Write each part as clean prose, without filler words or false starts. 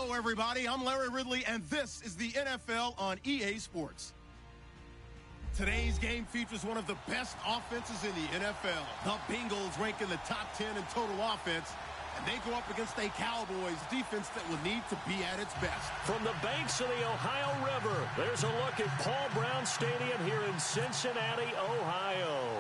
Hello, everybody. I'm Larry Ridley, and this is the NFL on EA Sports. Today's game features one of the best offenses in the NFL. The Bengals rank in the top 10 in total offense, and they go up against a Cowboys defense that will need to be at its best. From the banks of the Ohio River, there's a look at Paul Brown Stadium here in Cincinnati, Ohio.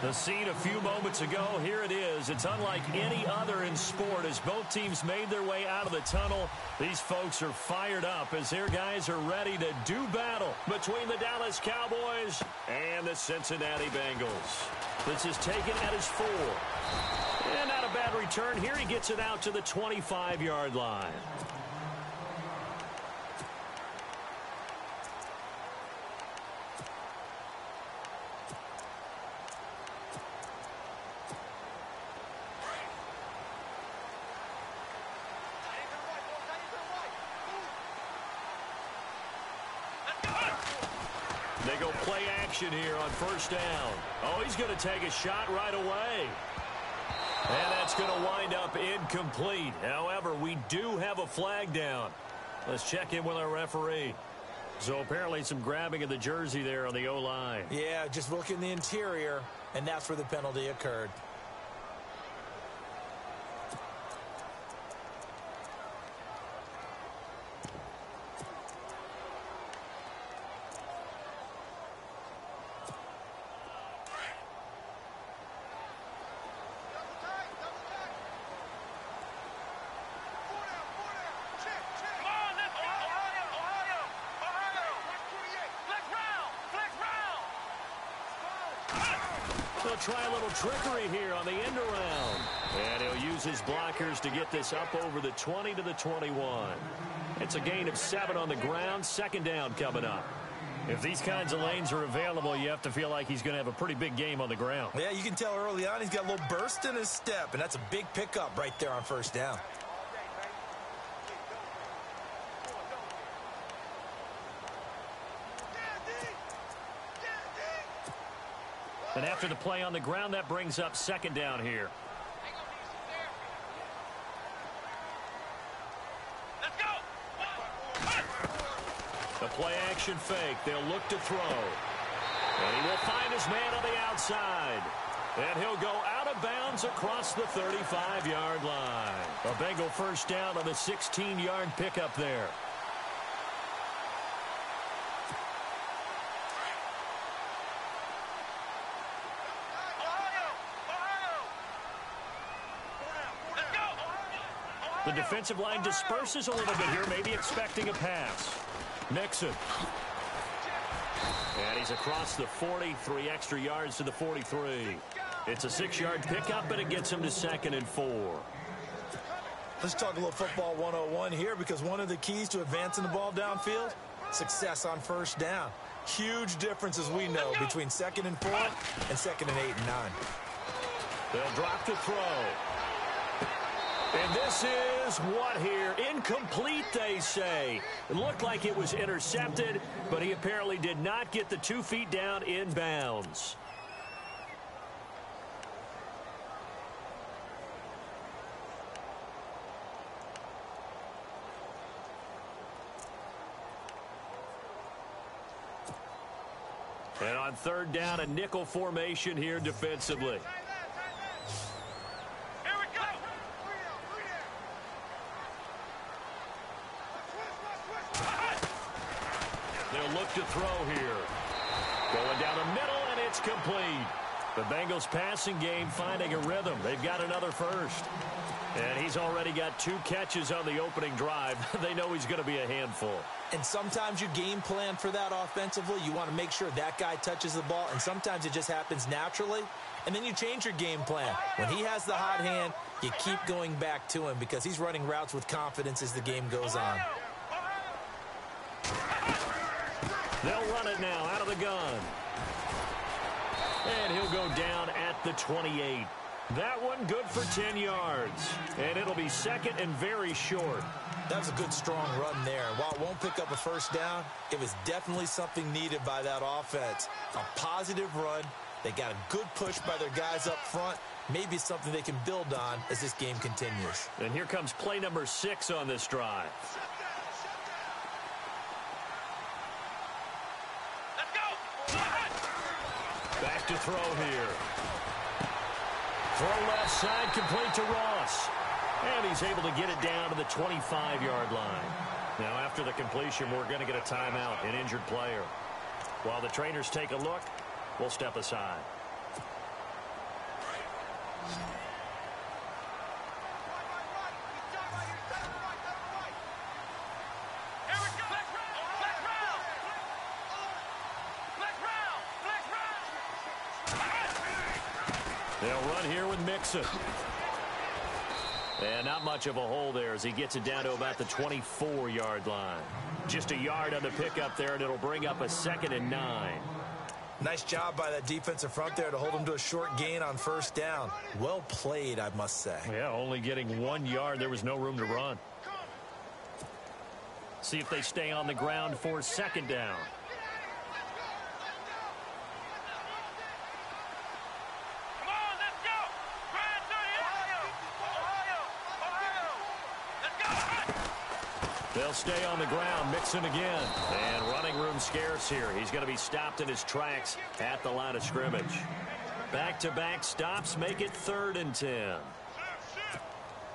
The scene a few moments ago, here it is. It's unlike any other in sport as both teams made their way out of the tunnel. These folks are fired up as their guys are ready to do battle between the Dallas Cowboys and the Cincinnati Bengals. This is taken at his 4. And not a bad return here. He gets it out to the 25-yard line. They go play action here on first down. Oh, he's going to take a shot right away. And that's going to wind up incomplete. However, we do have a flag down. Let's check in with our referee. So apparently some grabbing of the jersey there on the O-line. Yeah, just look in the interior, and that's where the penalty occurred. He'll try a little trickery here on the end around. And he'll use his blockers to get this up over the 20 to the 21. It's a gain of 7 on the ground. Second down coming up. If these kinds of lanes are available, you have to feel like he's going to have a pretty big game on the ground. Yeah, you can tell early on he's got a little burst in his step, and that's a big pickup right there on first down. And after the play on the ground, that brings up second down here. Let's go! The play action fake. They'll look to throw. And he will find his man on the outside. And he'll go out of bounds across the 35-yard line. A Bengal first down on the 16-yard pickup there. The defensive line disperses a little bit here, maybe expecting a pass. Nixon. And he's across the 40, 3 extra yards to the 43. It's a 6-yard pickup, but it gets him to 2nd and 4. Let's talk a little football 101 here, because one of the keys to advancing the ball downfield, success on first down. Huge difference, as we know, between 2nd and 4 and 2nd and 8 and 9. They'll drop to throw. And this is what here? Incomplete, they say. It looked like it was intercepted, but he apparently did not get the 2 feet down in bounds. And on third down, a nickel formation here defensively. They'll look to throw here. Going down the middle, and it's complete. The Bengals passing game finding a rhythm. They've got another first. And he's already got 2 catches on the opening drive. They know he's going to be a handful. And sometimes you game plan for that offensively. You want to make sure that guy touches the ball, and sometimes it just happens naturally. And then you change your game plan. When he has the hot hand, you keep going back to him because he's running routes with confidence as the game goes on. They'll run it now out of the gun. And he'll go down at the 28. That one good for 10 yards. And it'll be 2nd and very short. That was a good, strong run there. While it won't pick up a first down, it was definitely something needed by that offense. A positive run They got a good push by their guys up front. Maybe something they can build on as this game continues. And here comes play number 6 on this drive. Let's go! Back to throw here. Throw left side, complete to Ross. And he's able to get it down to the 25-yard line. Now, after the completion, we're going to get a timeout, an injured player. While the trainers take a look, we'll step aside. They'll run here with Mixon. And not much of a hole there as he gets it down to about the 24-yard line. Just a yard on the pickup there, and it'll bring up a 2nd and 9. Nice job by that defensive front there to hold him to a short gain on first down. Well played, I must say. Yeah, only getting 1 yard. There was no room to run. See if they stay on the ground for 2nd down. They'll stay on the ground. Mixon again. And running room scarce here. He's going to be stopped in his tracks at the line of scrimmage. Back-to-back stops make it 3rd and 10.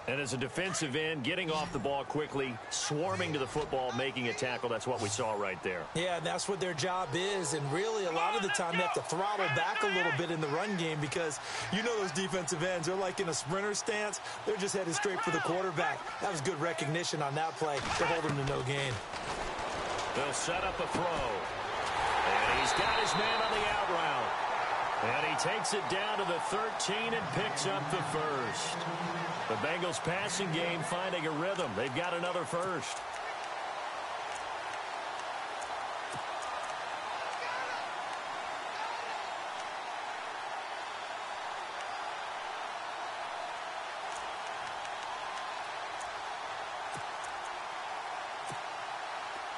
And as a defensive end, getting off the ball quickly, swarming to the football, making a tackle. That's what we saw right there. Yeah, and that's what their job is. And really, a lot of the time, they have to throttle back a little bit in the run game because you know those defensive ends, they're like in a sprinter stance. They're just headed straight for the quarterback. That was good recognition on that play to hold him to no gain. They'll set up a throw. And he's got his man on the out route. And he takes it down to the 13 and picks up the first. The Bengals passing game finding a rhythm. They've got another first.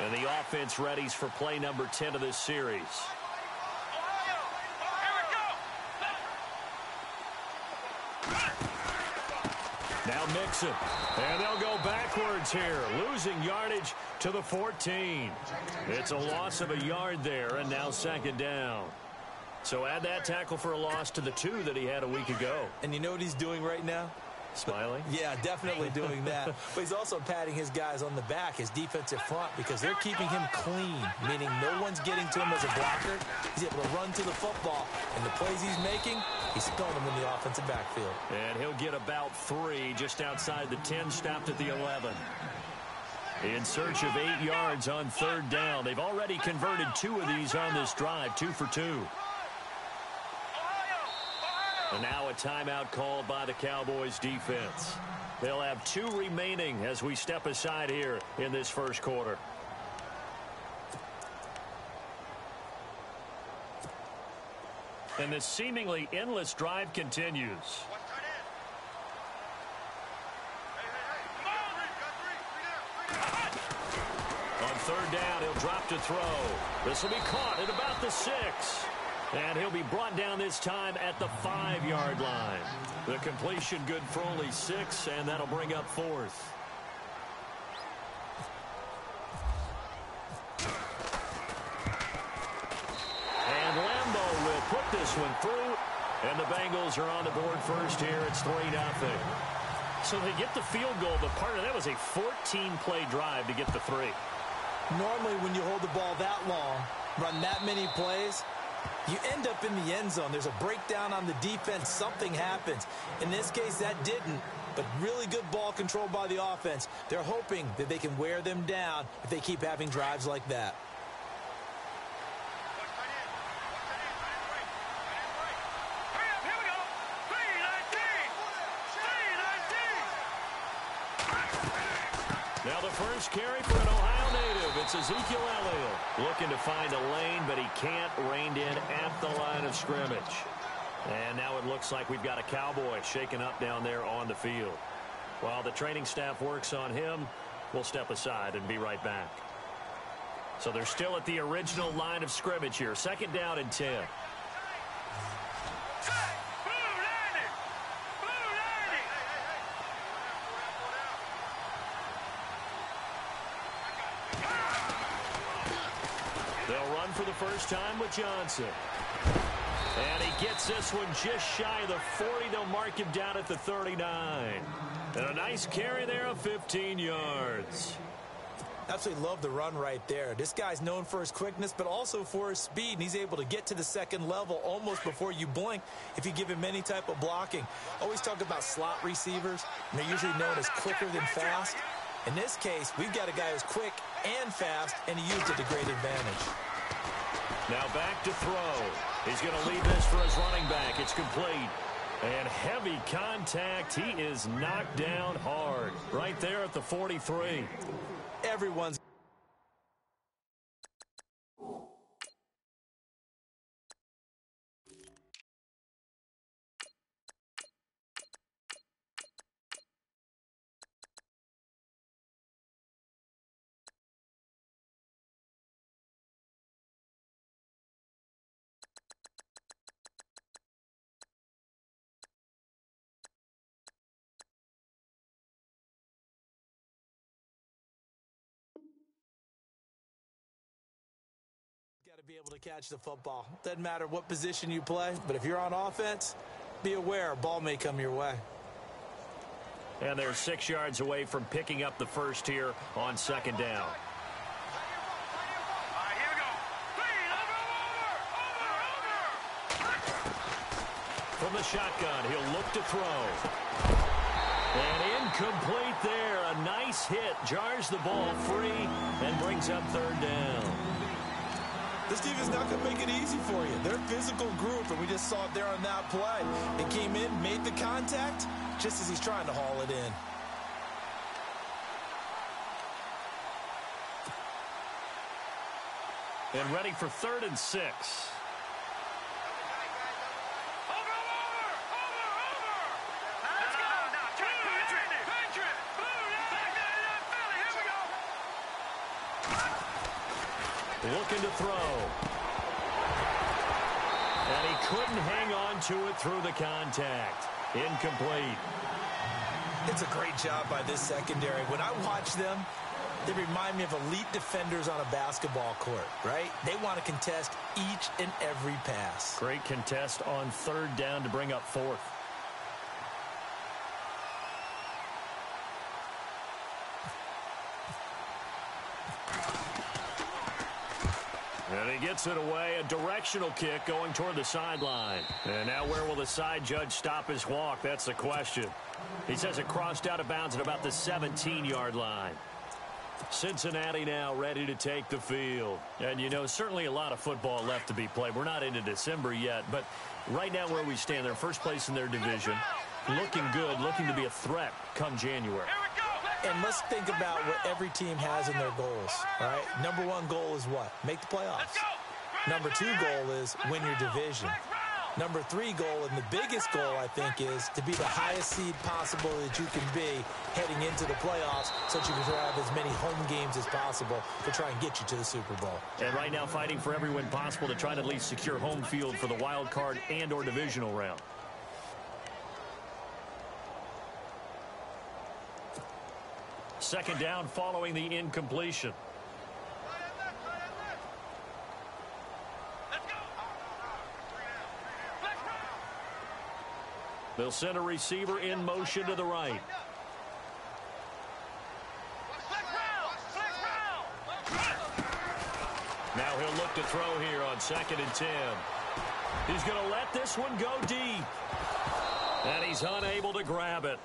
And the offense readies for play number 10 of this series. Now Mixon, and they'll go backwards here, losing yardage to the 14. It's a loss of a yard there, and now 2nd down. So add that tackle for a loss to the 2 that he had a week ago. And you know what he's doing right now? Smiling? Yeah, definitely doing that. But he's also patting his guys on the back, his defensive front, because they're keeping him clean, meaning no one's getting to him as a blocker. He's able to run to the football, and the plays he's making, he's throwing them in the offensive backfield. And he'll get about 3 just outside the 10, stopped at the 11. In search of 8 yards on 3rd down. They've already converted 2 of these on this drive, 2 for 2. And now a timeout called by the Cowboys defense. They'll have 2 remaining as we step aside here in this first quarter. And this seemingly endless drive continues. On 3rd down, he'll drop to throw. This will be caught at about the 6. And he'll be brought down this time at the 5-yard line. The completion good for only 6, and that'll bring up 4th. And Lambeau will put this one through, and the Bengals are on the board first here. It's 3-0. So they get the field goal, but part of that was a 14-play drive to get the 3. Normally, when you hold the ball that long, run that many plays, you end up in the end zone. There's a breakdown on the defense. Something happens. In this case, that didn't. But really good ball control by the offense. They're hoping that they can wear them down if they keep having drives like that. Now the first carry for an Ohio native. It's Ezekiel Elliott looking to find a lane, but he can't. Reined in at the line of scrimmage. And now it looks like we've got a Cowboy shaken up down there on the field. While the training staff works on him, we'll step aside and be right back. So they're still at the original line of scrimmage here. 2nd down and 10. They'll run for the first time with Johnson. And he gets this one just shy of the 40. They'll mark him down at the 39. And a nice carry there of 15 yards. Absolutely love the run right there. This guy's known for his quickness, but also for his speed, and he's able to get to the second level almost before you blink if you give him any type of blocking. Always talk about slot receivers, and they're usually known as quicker than fast. In this case, we've got a guy who's quick and fast, and he used it to great advantage. Now back to throw. He's going to lead this for his running back. It's complete. And heavy contact. He is knocked down hard right there at the 43. Everyone's got to be able to catch the football. Doesn't matter what position you play, but if you're on offense, be aware a ball may come your way. And they're 6 yards away from picking up the first here on second down. All right, here we go. Over. From the shotgun, he'll look to throw. And incomplete there. A nice hit. Jars the ball free and brings up third down. This team is not going to make it easy for you. They're a physical group, and we just saw it there on that play. It came in, made the contact, just as he's trying to haul it in. And ready for 3rd and 6. Let's go. Now, Patriot. Here we go. Looking to throw. And he couldn't hang on to it through the contact. Incomplete. It's a great job by this secondary. When I watch them, they remind me of elite defenders on a basketball court, right? They want to contest each and every pass. Great contest on 3rd down to bring up 4th. And he gets it away. A directional kick going toward the sideline. And now where will the side judge stop his walk? That's the question. He says it crossed out of bounds at about the 17-yard line. Cincinnati now ready to take the field. And, you know, certainly a lot of football left to be played. We're not into December yet, but right now where we stand, they're first place in their division. Looking good, looking to be a threat come January. And let's think about what every team has in their goals, all right? Number 1 goal is what? Make the playoffs. Number 2 goal is win your division. Number 3 goal, and the biggest goal, I think, is to be the highest seed possible that you can be heading into the playoffs so that you can have as many home games as possible to try and get you to the Super Bowl. And right now fighting for every win possible to try to at least secure home field for the wild card and or divisional round. Second down following the incompletion. They'll send a receiver in motion to the right. Now he'll look to throw here on 2nd and 10. He's going to let this one go deep. And he's unable to grab it.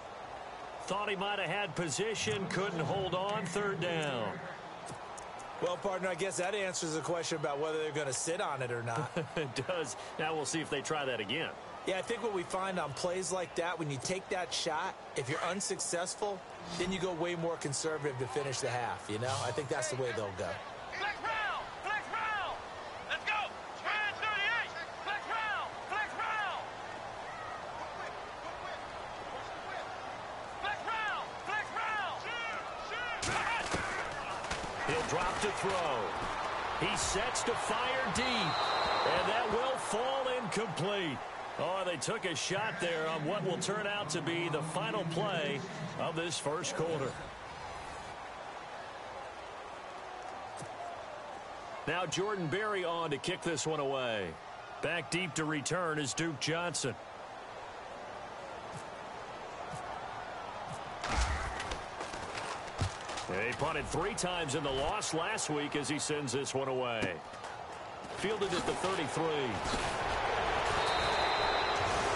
Thought he might have had position, couldn't hold on, 3rd down. Well, partner, I guess that answers the question about whether they're going to sit on it or not. It does. Now we'll see if they try that again. Yeah, I think what we find on plays like that, when you take that shot, if you're unsuccessful, then you go way more conservative to finish the half, you know? I think that's the way they'll go. Flex round! Flex round! Let's go! Spread 38! Flex round! Flex round! Flex round! Flex round! He'll drop to throw. He sets to fire deep. And that will fall incomplete. Oh, they took a shot there on what will turn out to be the final play of this first quarter. Now Jordan Berry on to kick this one away. Back deep to return is Duke Johnson. He punted 3 times in the loss last week as he sends this one away. Fielded at the 33.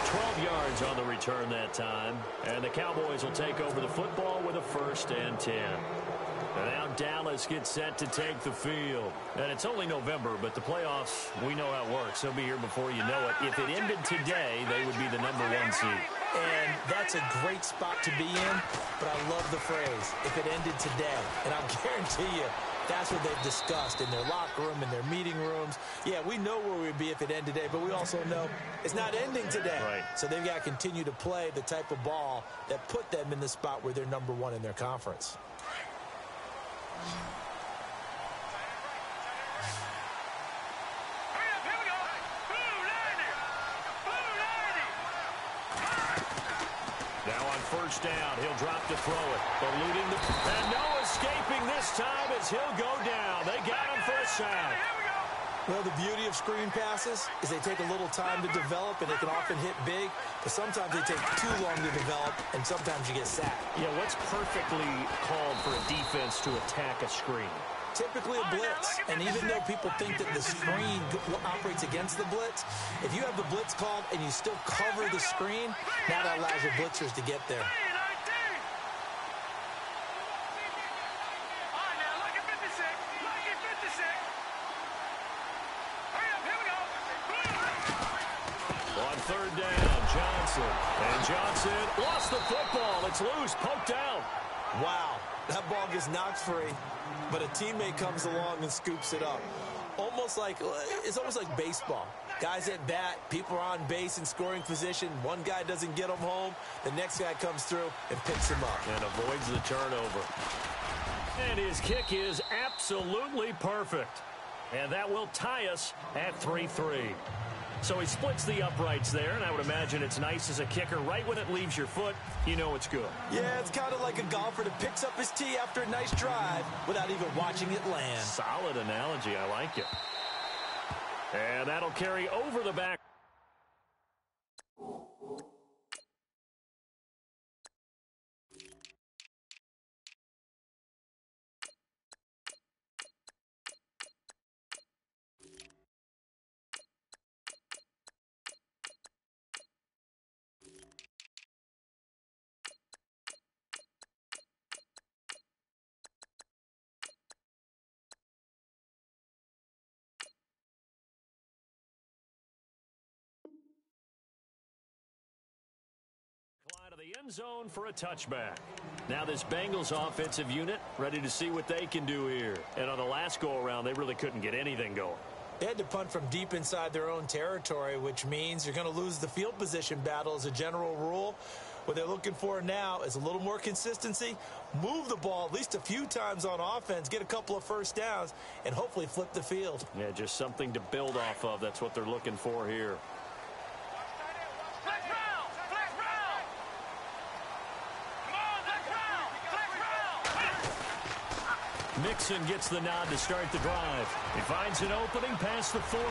12 yards on the return that time. And the Cowboys will take over the football with a 1st and 10. And now Dallas gets set to take the field. And it's only November, but the playoffs, we know how it works. They'll be here before you know it. If it ended today, they would be the #1 seed. And that's a great spot to be in, but I love the phrase, if it ended today. And I'll guarantee you, that's what they've discussed in their locker room, in their meeting rooms. Yeah, we know where we'd be if it ended today, but we also know it's not ending today. Right. So they've got to continue to play the type of ball that put them in the spot where they're #1 in their conference. Now on 1st down, he'll drop to throw it. Eluding and no escaping this time as he'll go down. They got him for a sack. Well, the beauty of screen passes is they take a little time to develop, and they can often hit big, but sometimes they take too long to develop, and sometimes you get sacked. Yeah, what's perfectly called for a defense to attack a screen? Typically a blitz, and even though people think that the screen operates against the blitz, if you have the blitz called and you still cover the screen, now that allows your blitzers to get there. On 3rd down, Johnson. And Johnson lost the football. It's loose, poked out. Wow, that ball gets knocked free, but a teammate comes along and scoops it up. It's almost like baseball. Guys at bat, people are on base in scoring position. One guy doesn't get them home. The next guy comes through and picks him up. And avoids the turnover. And his kick is absolutely perfect. And that will tie us at 3-3. So he splits the uprights there, and I would imagine it's nice as a kicker. Right when it leaves your foot, you know it's good. Yeah, it's kind of like a golfer that picks up his tee after a nice drive without even watching it land. Solid analogy. I like it. And that'll carry over the back. Out of the end zone for a touchback. Now this Bengals offensive unit ready to see what they can do here. And on the last go-around, they really couldn't get anything going. They had to punt from deep inside their own territory, which means you're going to lose the field position battle as a general rule. What they're looking for now is a little more consistency, move the ball at least a few times on offense, get a couple of 1st downs, and hopefully flip the field. Yeah, just something to build off of. That's what they're looking for here. Mixon gets the nod to start the drive. He finds an opening past the 40.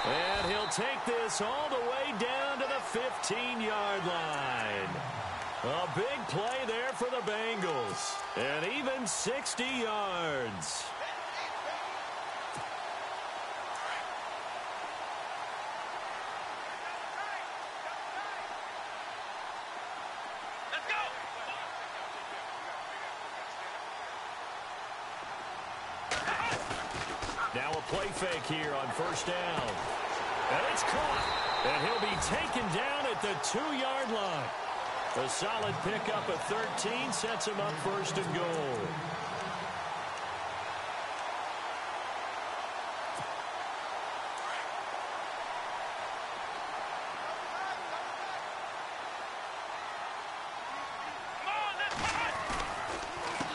And he'll take this all the way down to the 15-yard line. A big play there for the Bengals. And even 60 yards. Now a play fake here on 1st down. And it's caught. And he'll be taken down at the 2-yard line. A solid pickup of 13 sets him up 1st and goal.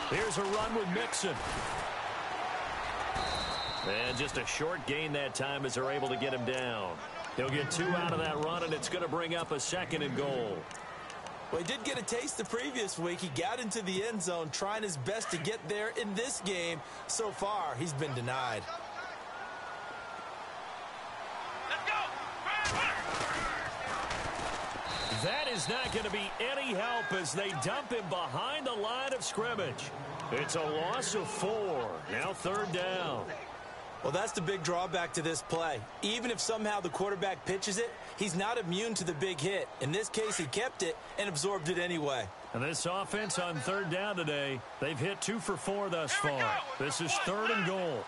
Here's a run with Mixon. And just a short gain that time as they're able to get him down. He'll get 2 out of that run, and it's going to bring up a 2nd and goal. Well, he did get a taste the previous week. He got into the end zone trying his best to get there in this game. So far, he's been denied. Let's go. That is not going to be any help as they dump him behind the line of scrimmage. It's a loss of 4. Now 3rd down. Well, that's the big drawback to this play. Even if somehow the quarterback pitches it, he's not immune to the big hit. In this case, he kept it and absorbed it anyway. And this offense on 3rd down today, they've hit 2 for 4 thus far. This is 3rd and goal.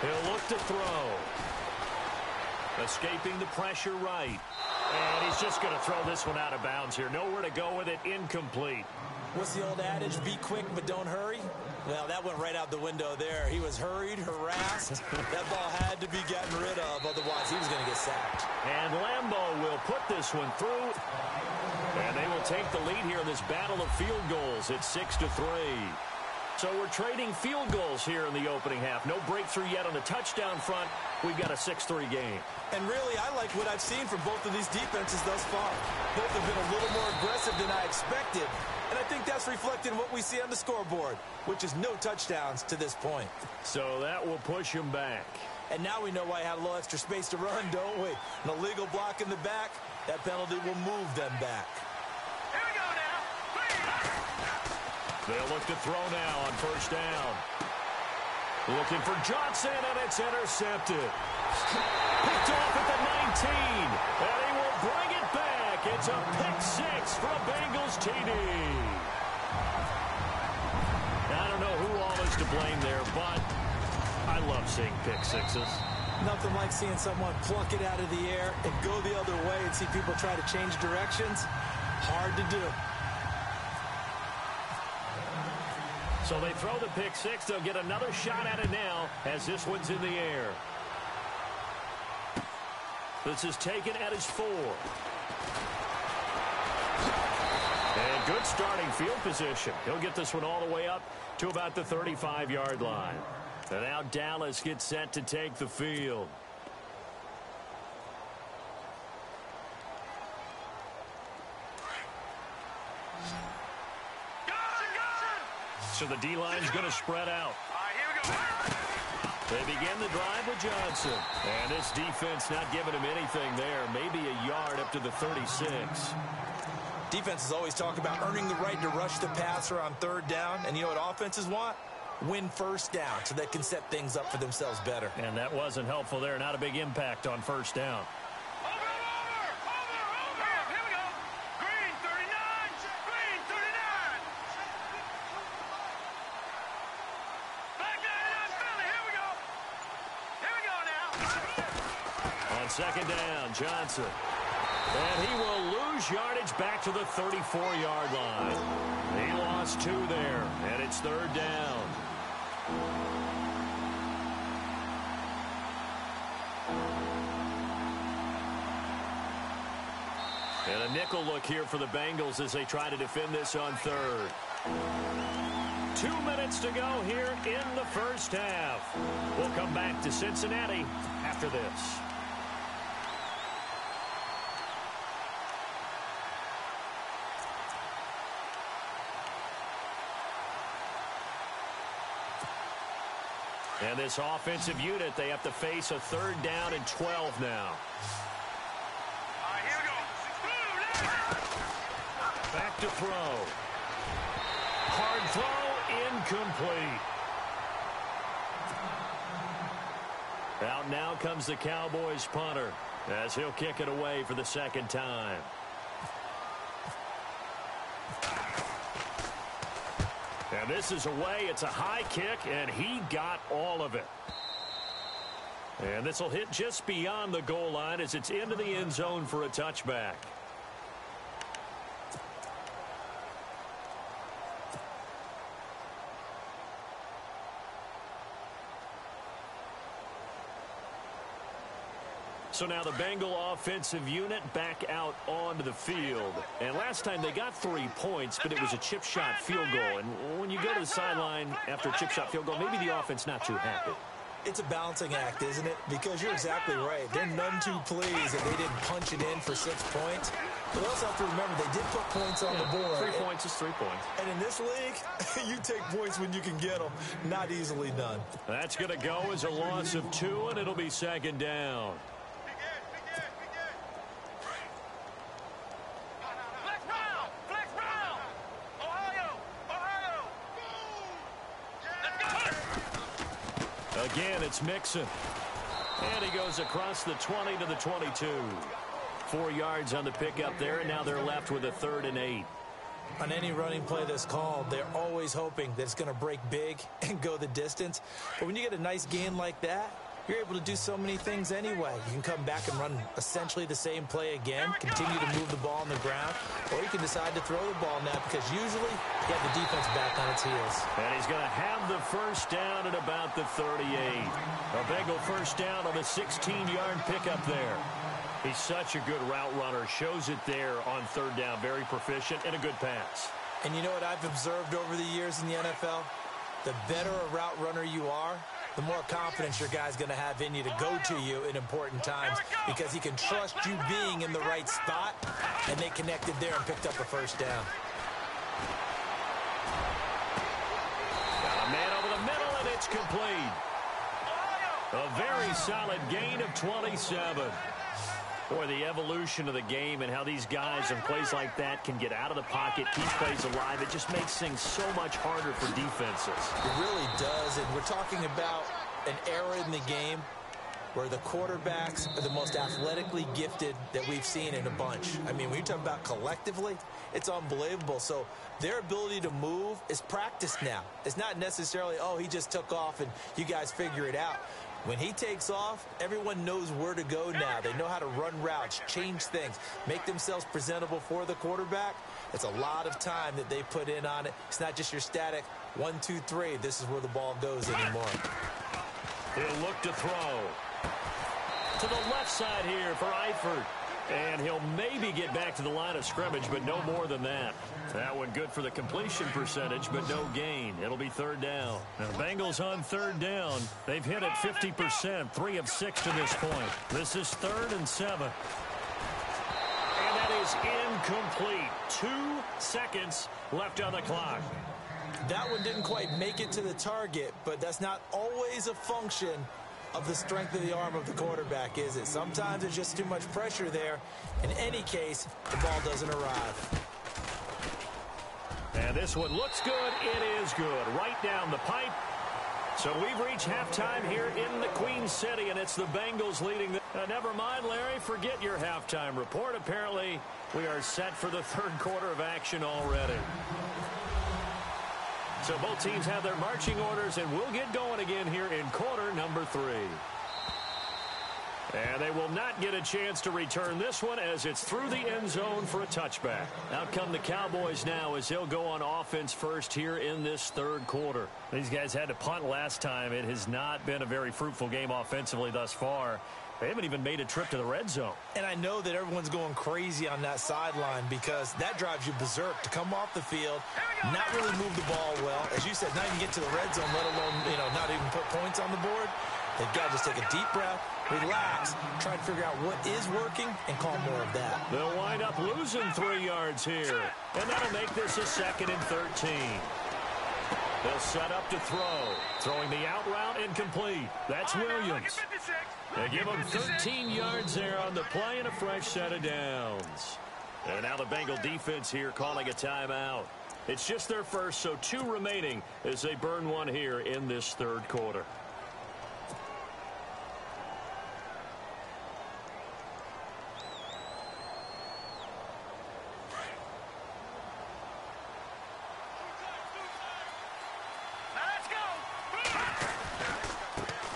He'll look to throw. Escaping the pressure right. And he's just going to throw this one out of bounds here. Nowhere to go with it. Incomplete. What's the old adage? Be quick, but don't hurry. Well, that went right out the window there. He was hurried, harassed. That ball had to be gotten rid of. Otherwise, he was going to get sacked. And Lambeau will put this one through. And they will take the lead here in this battle of field goals. It's 6-3. So we're trading field goals here in the opening half. No breakthrough yet on the touchdown front. We've got a 6-3 game. And really, I like what I've seen from both of these defenses thus far. Both have been a little more aggressive than I expected. And I think that's reflected in what we see on the scoreboard, which is no touchdowns to this point. So that will push him back. And now we know why I had a little extra space to run, don't we? An illegal block in the back, that penalty will move them back. Here we go now. They'll look to throw now on 1st down. Looking for Johnson, and it's intercepted. Picked off at the 19, and he will bring it back. It's a pick 6 for a Bengals TD. I don't know who all is to blame there, but I love seeing pick 6s. Nothing like seeing someone pluck it out of the air and go the other way and see people try to change directions. Hard to do. So they throw the pick 6. They'll get another shot at it now as this one's in the air. This is taken at his 4. And good starting field position. He'll get this one all the way up to about the 35-yard line. And now Dallas gets set to take the field. So the D-line's going to spread out. All right, here we go. They begin the drive with Johnson. And this defense not giving him anything there. Maybe a yard up to the 36. Defenses always talk about earning the right to rush the passer on 3rd down. And you know what offenses want? Win 1st down so they can set things up for themselves better. And that wasn't helpful there. Not a big impact on 1st down. Over. Here we go. Green 39. Green 39. Back 99 Philly. Here we go. Here we go now. On 2nd down, Johnson. And he will lose yardage back to the 34-yard line. He lost 2 there, and it's 3rd down. And a nickel look here for the Bengals as they try to defend this on 3rd. 2 minutes to go here in the 1st half. We'll come back to Cincinnati after this. And this offensive unit, they have to face a 3rd down and 12 now. All right, here we go. Back to throw. Hard throw, incomplete. Out now comes the Cowboys punter as he'll kick it away for the 2nd time. And this is away. It's a high kick, and he got all of it. And this will hit just beyond the goal line as it's into the end zone for a touchback. So now the Bengal offensive unit back out onto the field. And last time they got 3 points, but it was a chip shot field goal. And when you go to the sideline after a chip shot field goal, maybe the offense not too happy. It's a balancing act, isn't it? Because you're exactly right. They're none too pleased that they didn't punch it in for 6 points. But they also have to remember they did put points on the board. 3 points is 3 points. And in this league, you take points when you can get them. Not easily done. That's going to go as a loss of 2, and it'll be second down. Again, it's Mixon. And he goes across the 20 to the 22. 4 yards on the pickup there, and now they're left with a 3rd and 8. On any running play that's called, they're always hoping that it's going to break big and go the distance. But when you get a nice gain like that, you're able to do so many things anyway. You can come back and run essentially the same play again, continue to move the ball on the ground, or you can decide to throw the ball now because usually you have the defense back on its heels. And he's going to have the first down at about the 38. A Bengal first down on a 16-yard pickup there. He's such a good route runner. Shows it there on 3rd down. Very proficient and a good pass. And you know what I've observed over the years in the NFL? The better a route runner you are, the more confidence your guy's going to have in you to go to you in important times because he can trust you being in the right spot, and they connected there and picked up a first down. Got a man over the middle, and it's complete. A very solid gain of 27. Boy, the evolution of the game and how these guys in plays like that can get out of the pocket, keep plays alive, it just makes things so much harder for defenses. It really does, and we're talking about an era in the game where the quarterbacks are the most athletically gifted that we've seen in a bunch. I mean, when you talk about collectively, it's unbelievable. So their ability to move is practiced now. It's not necessarily, oh, he just took off and you guys figure it out. When he takes off, everyone knows where to go now. They know how to run routes, change things, make themselves presentable for the quarterback. It's a lot of time that they put in on it. It's not just your static 1, 2, 3. This is where the ball goes anymore. He'll look to throw. To the left side here for Eifert. And he'll maybe get back to the line of scrimmage, but no more than that. That one good for the completion percentage, but no gain. It'll be 3rd down. Now, the Bengals on 3rd down. They've hit it 50%, 3 of 6 to this point. This is 3rd and 7. And that is incomplete. 2 seconds left on the clock. That one didn't quite make it to the target, but that's not always a function of the strength of the arm of the quarterback, is it? Sometimes there's just too much pressure there. In any case, the ball doesn't arrive. And this one looks good. It is good. Right down the pipe. So we've reached halftime here in the Queen City, and it's the Bengals leading. Never mind, Larry. Forget your halftime report. Apparently, we are set for the 3rd quarter of action already. So both teams have their marching orders, and we'll get going again here in quarter number 3. And they will not get a chance to return this one as it's through the end zone for a touchback. Out come the Cowboys now as they'll go on offense first here in this 3rd quarter. These guys had to punt last time. It has not been a very fruitful game offensively thus far. They haven't even made a trip to the red zone. And I know that everyone's going crazy on that sideline because that drives you berserk to come off the field, not really move the ball well. As you said, not even get to the red zone, let alone, not even put points on the board. They've got to just take a deep breath, relax, try to figure out what is working, and call more of that. They'll wind up losing 3 yards here. And that'll make this a 2nd and 13. They'll set up to throw. Throwing the out route incomplete. That's Williams. They give him 13 yards there on the play and a fresh set of downs. And now the Bengal defense here calling a timeout. It's just their first, so 2 remaining as they burn one here in this 3rd quarter.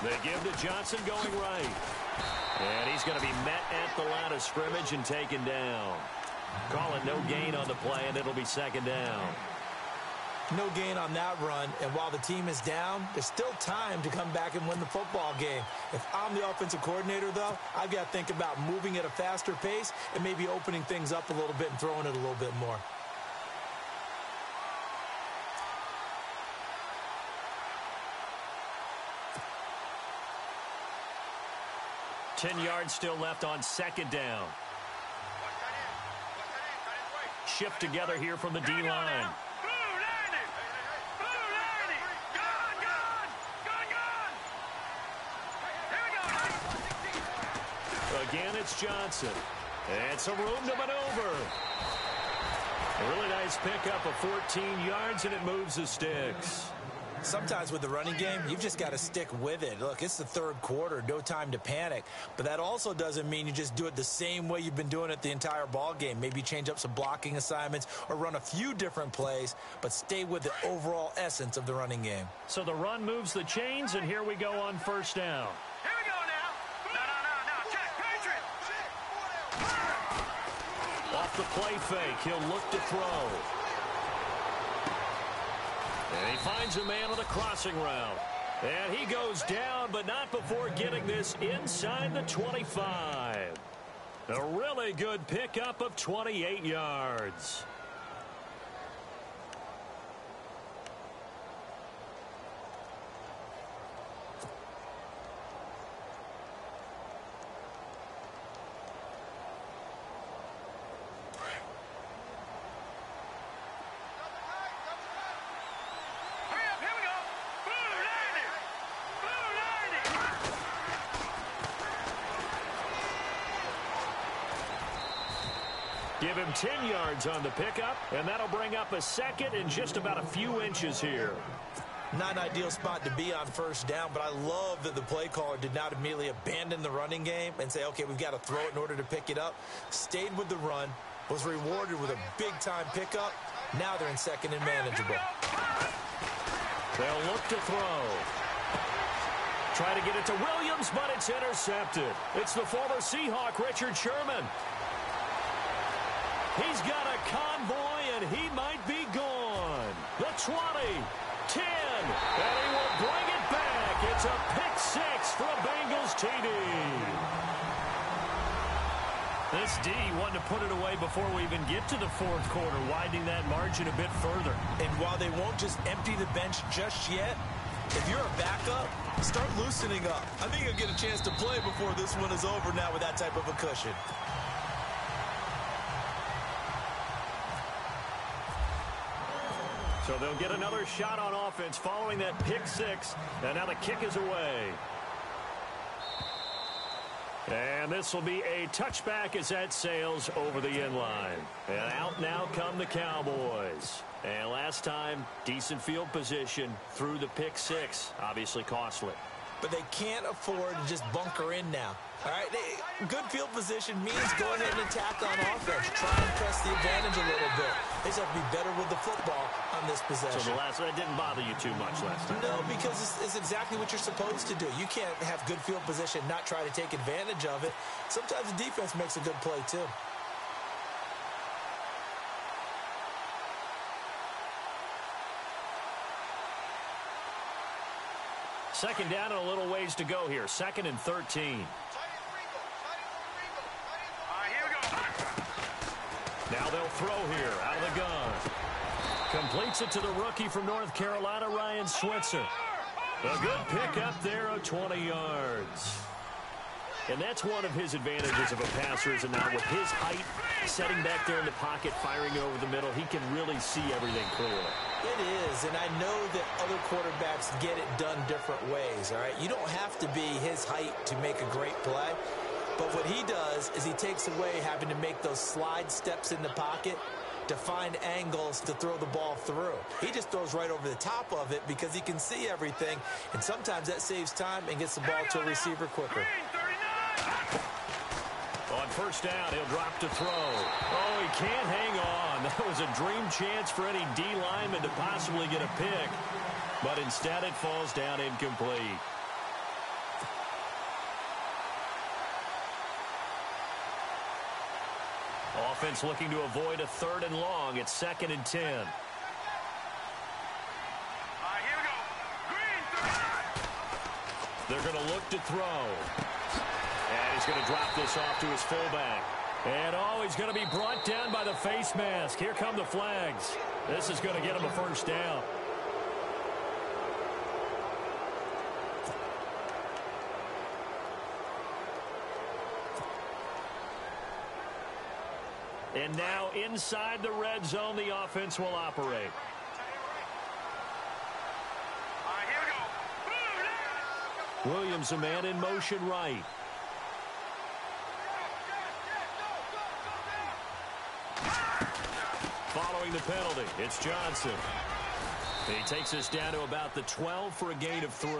They give to Johnson going right. And he's going to be met at the line of scrimmage and taken down. Call it no gain on the play, and it'll be 2nd down. No gain on that run, and while the team is down, there's still time to come back and win the football game. If I'm the offensive coordinator, though, I've got to think about moving at a faster pace and maybe opening things up a little bit and throwing it a little bit more. Ten yards still left on second down. Shift together here from the D-line. Again, it's Johnson. And some room to maneuver. A really nice pickup of 14 yards, and it moves the sticks. Sometimes with the running game, you've just got to stick with it. Look, it's the third quarter, no time to panic. But that also doesn't mean you just do it the same way you've been doing it the entire ball game. Maybe change up some blocking assignments or run a few different plays, but stay with the overall essence of the running game. So the run moves the chains, and here we go on first down. Here we go now. No. Check, Patriot. Off the play fake, he'll look to throw. And he finds a man on the crossing route. And he goes down, but not before getting this inside the 25. A really good pickup of 28 yards. Give him 10 yards on the pickup, and that'll bring up a second in just about a few inches here. Not an ideal spot to be on first down, but I love that the play caller did not immediately abandon the running game and say, okay, we've got to throw it in order to pick it up. Stayed with the run, was rewarded with a big-time pickup. Now they're in second and manageable. They'll look to throw. Try to get it to Williams, but it's intercepted. It's the former Seahawk, Richard Sherman. He's got a convoy, and he might be gone. The 20, 10, and he will bring it back. It's a pick six for a Bengals TD. This D wanted to put it away before we even get to the fourth quarter, widening that margin a bit further. And while they won't just empty the bench just yet, if you're a backup, start loosening up. I think you'll get a chance to play before this one is over now with that type of a cushion. So they'll get another shot on offense following that pick six. And now the kick is away. And this will be a touchback as that sails over the end line. And out now come the Cowboys. And last time, decent field position through the pick six. Obviously costly. But they can't afford to just bunker in now. All right, good field position means go ahead and attack on offense. Try and press the advantage a little bit. They just have to be better with the football on this possession. So that didn't bother you too much last time? No, because it's exactly what you're supposed to do. You can't have good field position, not try to take advantage of it. Sometimes the defense makes a good play, too. Second down and a little ways to go here. Second and 13. Now they'll throw here out of the gun. Completes it to the rookie from North Carolina, Ryan Switzer. A good pickup there of 20 yards. And that's one of his advantages of a passer, is now with his height, setting back there in the pocket, firing it over the middle, he can really see everything clearly. It is, and I know that other quarterbacks get it done different ways, all right? You don't have to be his height to make a great play. But what he does is he takes away having to make those slide steps in the pocket to find angles to throw the ball through. He just throws right over the top of it because he can see everything, and sometimes that saves time and gets the ball to a receiver quicker. On first down, he'll drop to throw. Oh, he can't hang on. That was a dream chance for any D lineman to possibly get a pick, but instead it falls down incomplete. Offense looking to avoid a third and long. It's second and 10. They're going to look to throw. And he's going to drop this off to his fullback. And, he's going to be brought down by the face mask. Here come the flags. This is going to get him a first down. And now inside the red zone, the offense will operate. Williams, a man in motion right. Following the penalty, it's Johnson. He takes us down to about the 12 for a gain of 3.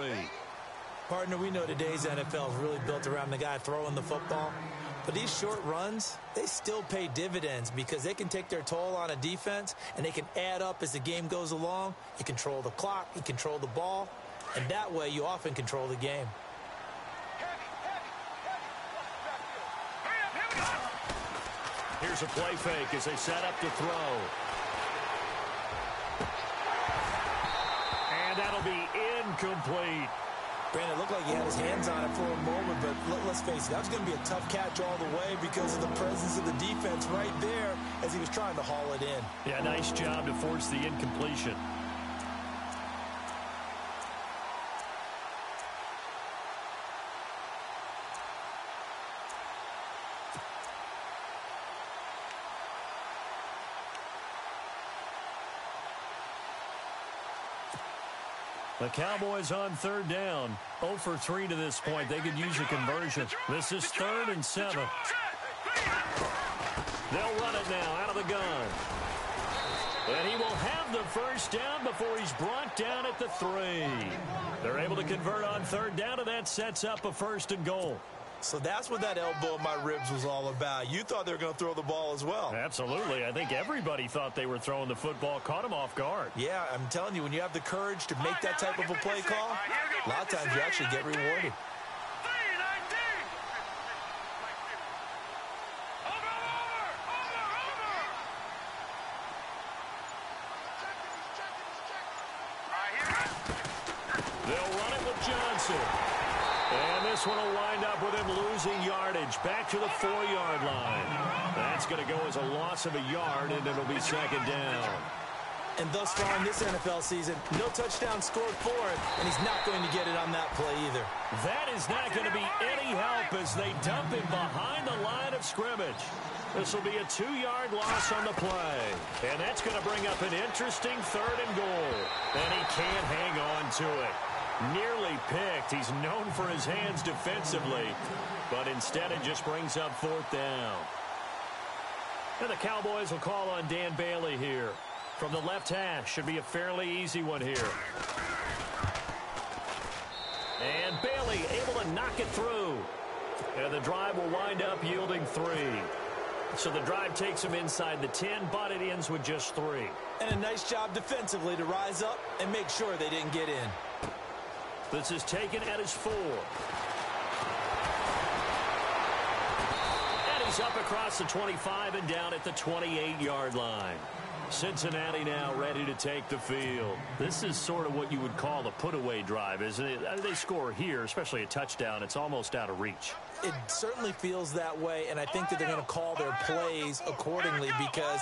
Partner, we know today's NFL is really built around the guy throwing the football. But these short runs, they still pay dividends because they can take their toll on a defense and they can add up as the game goes along. You control the clock, you control the ball, and that way you often control the game. Here's a play fake as they set up to throw. And that'll be incomplete. Brandon, it looked like he had his hands on it for a moment, but let's face it, that was going to be a tough catch all the way because of the presence of the defense right there as he was trying to haul it in. Yeah, nice job to force the incompletion. The Cowboys on third down. 0 for 3 to this point. They could use a conversion. This is 3rd and 7. They'll run it now out of the gun. And he will have the first down before he's brought down at the 3. They're able to convert on third down, and that sets up a 1st and goal. So that's what that elbow in my ribs was all about. You thought they were going to throw the ball as well. Absolutely. I think everybody thought they were throwing the football, caught him off guard. Yeah, I'm telling you, when you have the courage to make that type of a play call, a lot of times you actually get rewarded. They'll run it with Johnson. And this one will wind up with him losing yardage back to the 4-yard line. That's going to go as a loss of a yard, and it'll be 2nd down. And thus far in this NFL season, no touchdown scored for him, and he's not going to get it on that play either. That is not going to be any help as they dump him behind the line of scrimmage. This will be a 2-yard loss on the play. And that's going to bring up an interesting 3rd and goal. And he can't hang on to it. Nearly picked. He's known for his hands defensively, but instead it just brings up 4th down. And the Cowboys will call on Dan Bailey here. From the left hash, should be a fairly easy one here. And Bailey able to knock it through. And the drive will wind up yielding 3. So the drive takes him inside the 10, but it ends with just 3. And a nice job defensively to rise up and make sure they didn't get in. This is taken at his 4. And he's up across the 25 and down at the 28-yard line. Cincinnati now ready to take the field. This is sort of what you would call a put-away drive, isn't it? They score here, especially a touchdown. It's almost out of reach. It certainly feels that way, and I think that they're going to call their plays accordingly because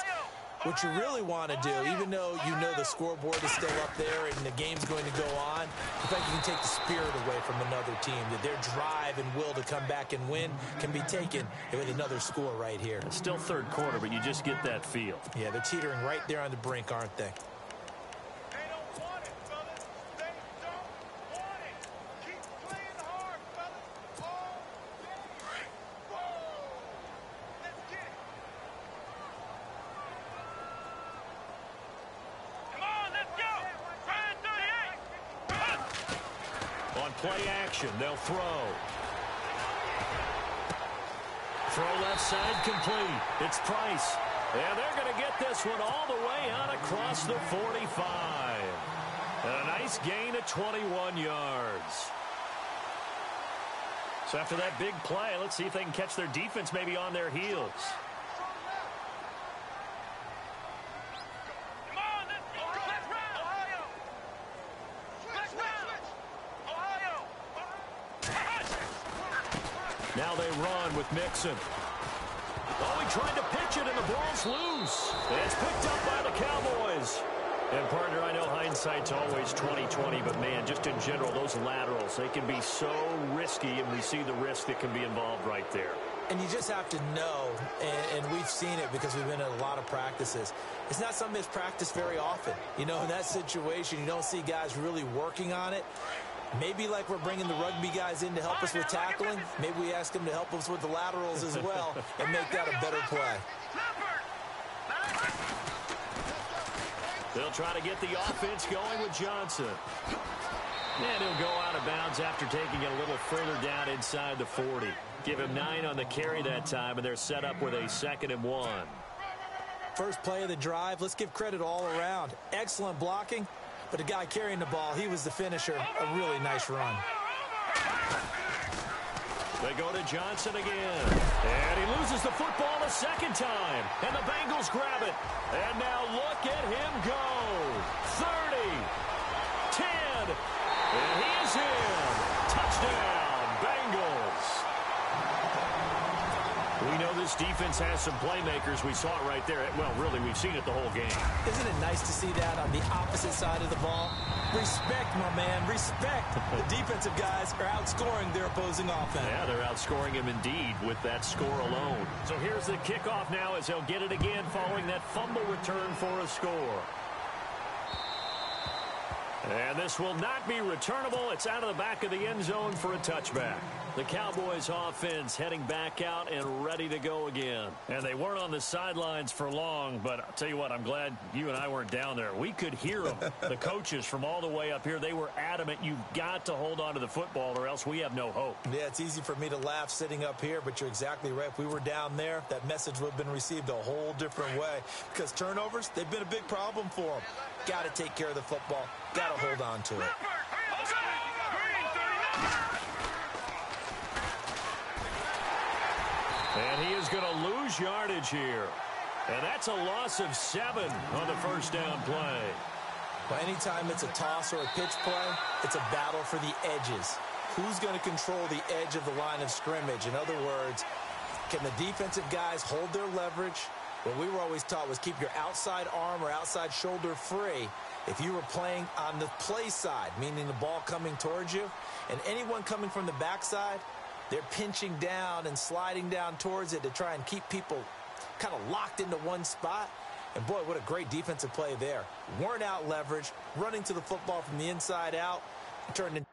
what you really want to do, even though you know the scoreboard is still up there and the game's going to go on, in fact, you can take the spirit away from another team. That their drive and will to come back and win can be taken with another score right here. It's still 3rd quarter, but you just get that feel. Yeah, they're teetering right there on the brink, aren't they? Play action. They'll throw. Throw left side complete. It's Price. And they're going to get this one all the way out across the 45. And a nice gain of 21 yards. So after that big play, let's see if they can catch their defense maybe on their heels. Now they run with Mixon. Oh, he tried to pitch it, and the ball's loose. It's picked up by the Cowboys. And, partner, I know hindsight's always 20/20, but, man, just in general, those laterals, they can be so risky, and we see the risk that can be involved right there. And you just have to know, and we've seen it because we've been at a lot of practices. It's not something that's practiced very often. You know, in that situation, you don't see guys really working on it. Maybe like we're bringing the rugby guys in to help us with tackling, maybe we ask them to help us with the laterals as well and make that a better play. They'll try to get the offense going with Johnson. And he'll go out of bounds after taking it a little further down inside the 40. Give him 9 on the carry that time, and they're set up with a 2nd and 1. First play of the drive, let's give credit all around. Excellent blocking, but the guy carrying the ball, he was the finisher. A really nice run. They go to Johnson again. And he loses the football a second time. And the Bengals grab it. And now look at him go. 30. 10. And he is in. Touchdown, Bengals. We know this defense has some playmakers. We saw it right there. Well, really, we've seen it the whole game. Isn't it nice to see that on the opposite side of the ball? Respect, my man, respect. The defensive guys are outscoring their opposing offense. Yeah, they're outscoring him indeed with that score alone. So here's the kickoff now as they'll get it again following that fumble return for a score. And this will not be returnable. It's out of the back of the end zone for a touchback. The Cowboys offense heading back out and ready to go again. And they weren't on the sidelines for long, but I'll tell you what, I'm glad you and I weren't down there. We could hear them. The coaches from all the way up here, they were adamant. You've got to hold on to the football or else we have no hope. Yeah, it's easy for me to laugh sitting up here, but you're exactly right. If we were down there, that message would have been received a whole different way because turnovers, they've been a big problem for them. Got to take care of the football. Got to hold on to it. And he is going to lose yardage here. And that's a loss of 7 on the first down play. Well, anytime it's a toss or a pitch play, it's a battle for the edges. Who's going to control the edge of the line of scrimmage? In other words, can the defensive guys hold their leverage? What we were always taught was keep your outside arm or outside shoulder free if you were playing on the play side, meaning the ball coming towards you, and anyone coming from the backside, they're pinching down and sliding down towards it to try and keep people kind of locked into one spot. And, boy, what a great defensive play there. Weren't out leverage, running to the football from the inside out, turned into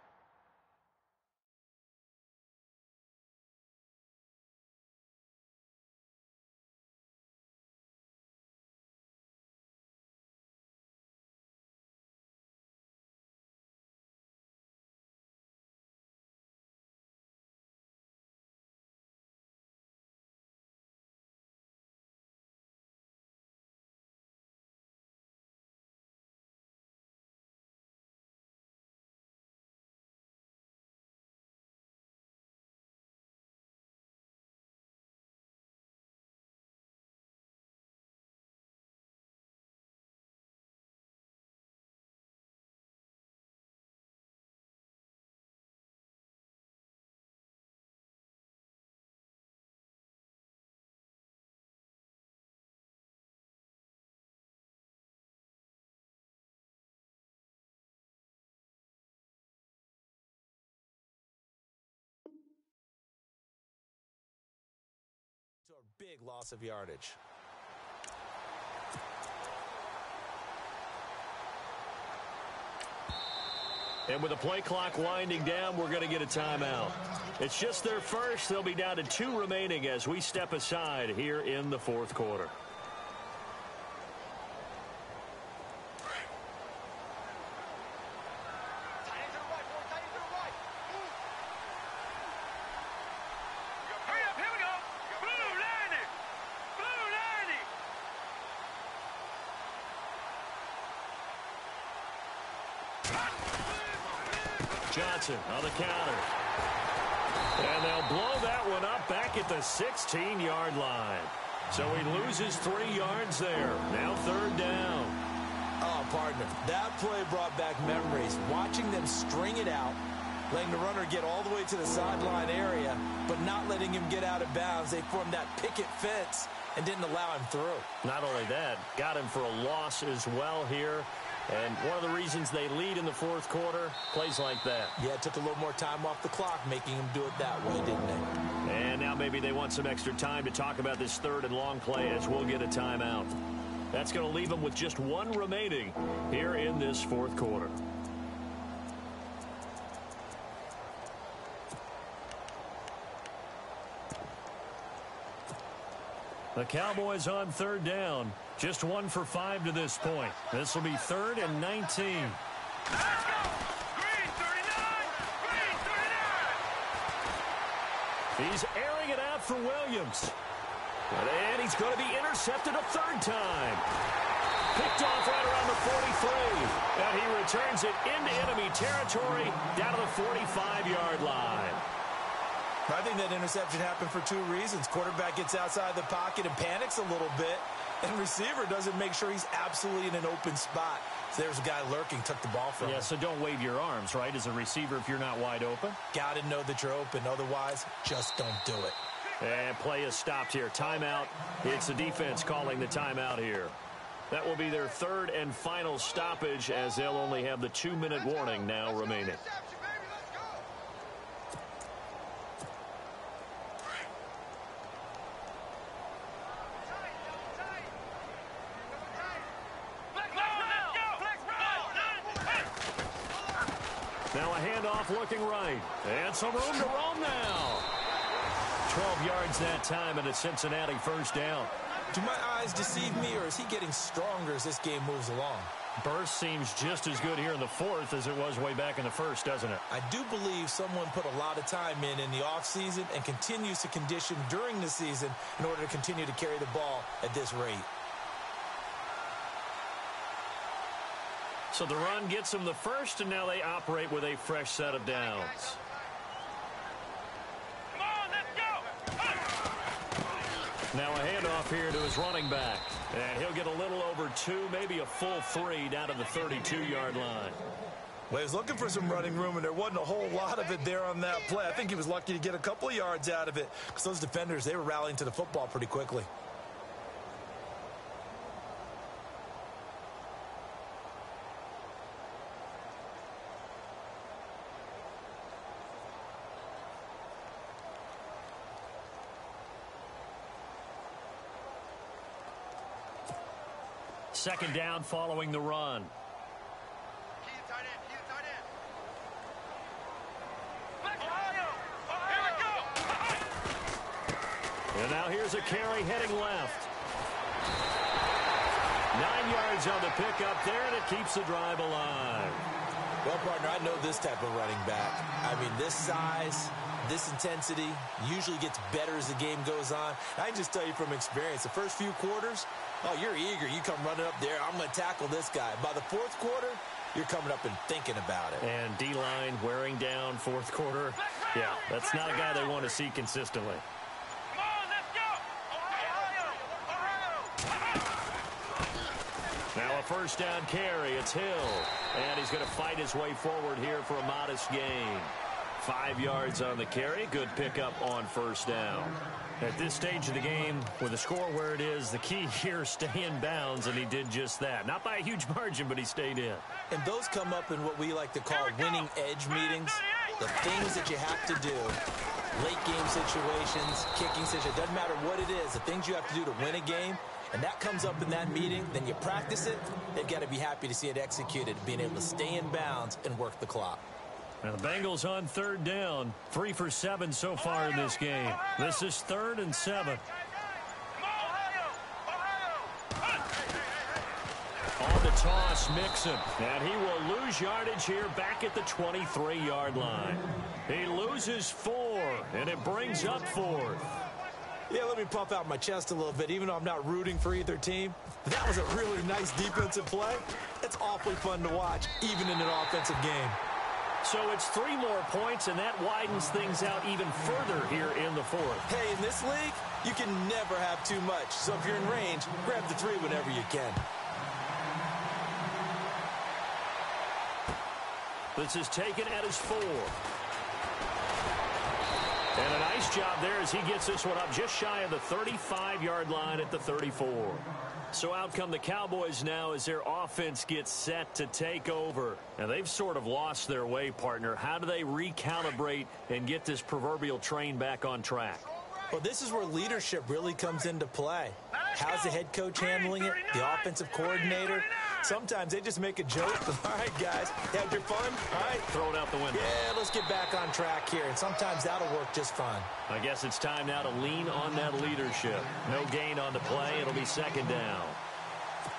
a big loss of yardage. And with the play clock winding down, we're going to get a timeout. It's just their first. They'll be down to 2 remaining as we step aside here in the fourth quarter. Johnson on the counter. And they'll blow that one up back at the 16-yard line. So he loses 3 yards there. Now 3rd down. Oh, partner, that play brought back memories. Watching them string it out, letting the runner get all the way to the sideline area, but not letting him get out of bounds. They formed that picket fence and didn't allow him through. Not only that, got him for a loss as well here. And one of the reasons they lead in the fourth quarter, plays like that. Yeah, it took a little more time off the clock, making him do it that way, didn't they? And now maybe they want some extra time to talk about this third and long play as we'll get a timeout. That's going to leave them with just one remaining here in this fourth quarter. The Cowboys on third down. Just 1 for 5 to this point. This will be 3rd and 19. Let's go! Green 39! He's airing it out for Williams. And he's going to be intercepted a third time. Picked off right around the 43. And he returns it into enemy territory down to the 45-yard line. I think that interception happened for 2 reasons. Quarterback gets outside the pocket and panics a little bit, and receiver doesn't make sure he's absolutely in an open spot. So there's a guy lurking, took the ball from him. Yeah, so don't wave your arms, right, as a receiver if you're not wide open. Got to know that you're open. Otherwise, just don't do it. And play is stopped here. Timeout. It's the defense calling the timeout here. That will be their 3rd and final stoppage, as they'll only have the 2-minute warning now remaining. Now a handoff looking right. And some room to roam now. 12 yards that time and a Cincinnati first down. Do my eyes deceive me, or is he getting stronger as this game moves along? Burst seems just as good here in the fourth as it was way back in the first, doesn't it? I do believe someone put a lot of time in the offseason and continues to condition during the season in order to continue to carry the ball at this rate. So the run gets them the first, and now they operate with a fresh set of downs. Come on, let's go! Now a handoff here to his running back. And he'll get a little over 2, maybe a full 3 down to the 32-yard line. Well, he was looking for some running room, and there wasn't a whole lot of it there on that play. I think he was lucky to get a couple of yards out of it because those defenders, they were rallying to the football pretty quickly. Second down following the run. Key to tight end, key to tight end. Ohio! Here we go! And now here's a carry heading left. 9 yards on the pickup there, and it keeps the drive alive. Well, partner, I know this type of running back. I mean, this size, this intensity usually gets better as the game goes on. I can just tell you from experience, the first few quarters, oh, you're eager. You come running up there. I'm going to tackle this guy. By the fourth quarter, you're coming up and thinking about it. And D-line wearing down fourth quarter. Yeah, that's not a guy they want to see consistently. Come on, let's go! Ohio! Now a first down carry. It's Hill. And he's going to fight his way forward here for a modest gain. 5 yards on the carry. Good pickup on first down. At this stage of the game, with the score where it is, the key here is stay in bounds, and he did just that. Not by a huge margin, but he stayed in. And those come up in what we like to call winning edge meetings. The things that you have to do, late game situations, kicking situations, doesn't matter what it is, the things you have to do to win a game, and that comes up in that meeting, then you practice it, they've got to be happy to see it executed, being able to stay in bounds and work the clock. Now the Bengals on third down. 3 for 7 so far in this game. This is 3rd and 7. On the toss, Mixon. And he will lose yardage here back at the 23-yard line. He loses 4, and it brings up 4th. Yeah, let me puff out my chest a little bit, even though I'm not rooting for either team. That was a really nice defensive play. It's awfully fun to watch, even in an offensive game. So it's 3 more points, and that widens things out even further here in the fourth. Hey, in this league, you can never have too much. So if you're in range, grab the 3 whenever you can. This is taken at his 4. And a nice job there as he gets this one up just shy of the 35-yard line at the 34. So out come the Cowboys now as their offense gets set to take over. And they've sort of lost their way, partner. How do they recalibrate and get this proverbial train back on track? Well, this is where leadership really comes into play. How's the head coach handling it? The offensive coordinator? Sometimes they just make a joke. All right, guys, had your fun? All right. Throw it out the window. Yeah, let's get back on track here. And sometimes that'll work just fine. I guess it's time now to lean on that leadership. No gain on the play. It'll be second down.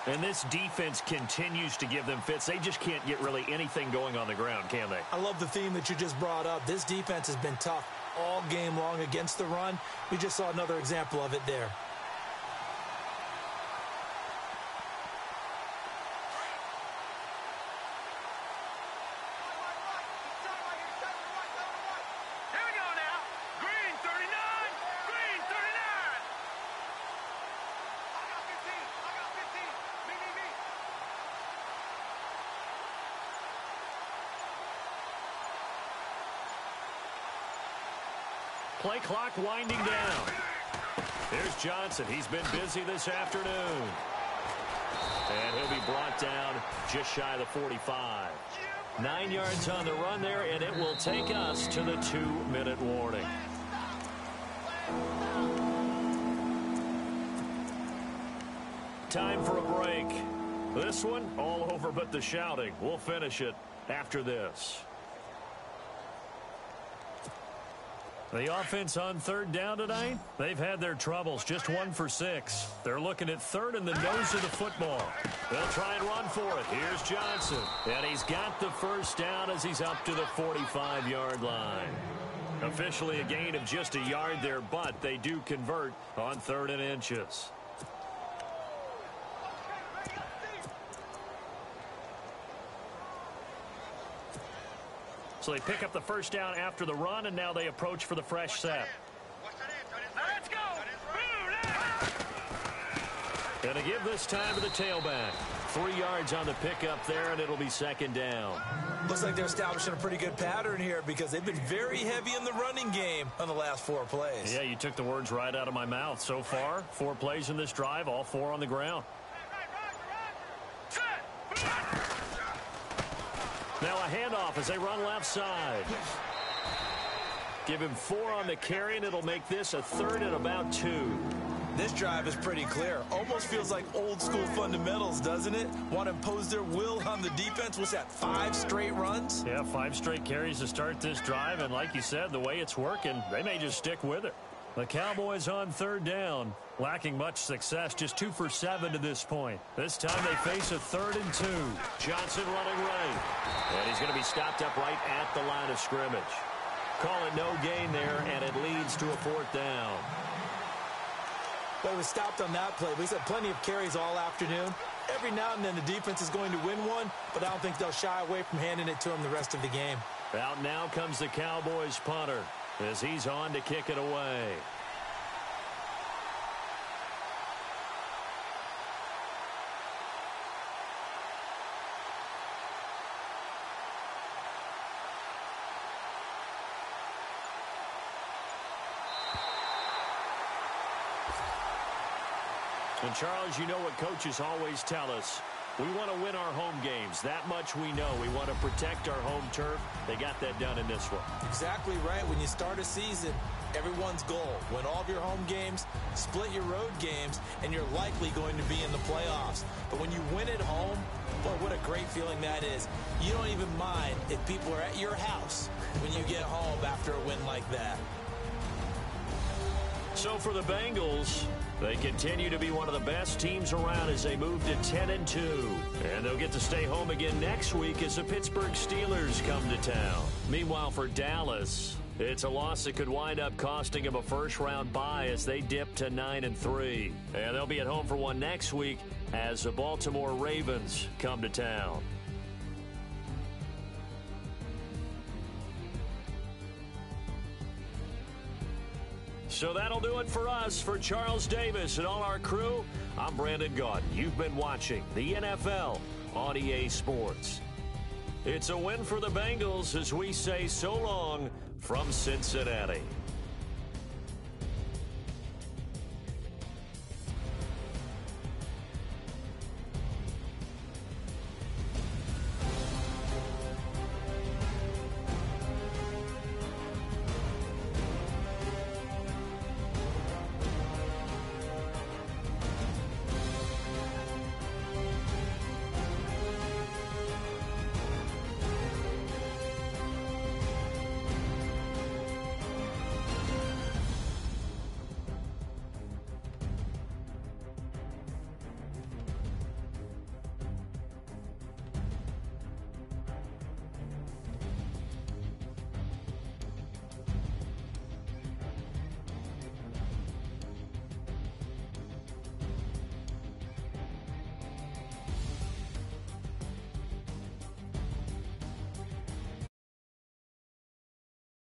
And this defense continues to give them fits. They just can't get really anything going on the ground, can they? I love the theme that you just brought up. This defense has been tough all game long against the run. We just saw another example of it there. Play clock winding down. Here's Johnson. He's been busy this afternoon. And he'll be brought down just shy of the 45. 9 yards on the run there, and it will take us to the 2-minute warning. Time for a break. This one, all over but the shouting. We'll finish it after this. The offense on third down tonight, they've had their troubles, just 1 for 6. They're looking at third in the nose of the football. They'll try and run for it. Here's Johnson. And he's got the first down as he's up to the 45-yard line. Officially a gain of just a yard there, but they do convert on 3rd and inches. So they pick up the first down after the run, and now they approach for the fresh set. Let's go! And to give this time to the tailback. 3 yards on the pickup there, and it'll be second down. Looks like they're establishing a pretty good pattern here because they've been very heavy in the running game on the last 4 plays. Yeah, you took the words right out of my mouth. So far, 4 plays in this drive, all 4 on the ground. Now a handoff as they run left side. Give him 4 on the carry, and it'll make this a 3rd and about 2. This drive is pretty clear. Almost feels like old school fundamentals, doesn't it? Want to impose their will on the defense. What's that, 5 straight runs? Yeah, 5 straight carries to start this drive, and like you said, the way it's working, they may just stick with it. The Cowboys on third down, lacking much success, just 2 for 7 to this point. This time they face a 3rd and 2. Johnson running right. And he's going to be stopped up right at the line of scrimmage. Call it no gain there, and it leads to a 4th down. But it was stopped on that play. We've had plenty of carries all afternoon. Every now and then the defense is going to win one, but I don't think they'll shy away from handing it to him the rest of the game. Out now comes the Cowboys punter as he's on to kick it away. And, Charles, you know what coaches always tell us. We want to win our home games. That much we know. We want to protect our home turf. They got that done in this one. Exactly right. When you start a season, everyone's goal, win all of your home games, split your road games, and you're likely going to be in the playoffs. But when you win at home, boy, what a great feeling that is. You don't even mind if people are at your house when you get home after a win like that. So for the Bengals, they continue to be one of the best teams around as they move to 10-2. And they'll get to stay home again next week as the Pittsburgh Steelers come to town. Meanwhile, for Dallas, it's a loss that could wind up costing them a first-round bye as they dip to 9-3. And they'll be at home for one next week as the Baltimore Ravens come to town. So that'll do it for us. For Charles Davis and all our crew, I'm Brandon Gaudin. You've been watching the NFL on EA Sports. It's a win for the Bengals as we say so long from Cincinnati.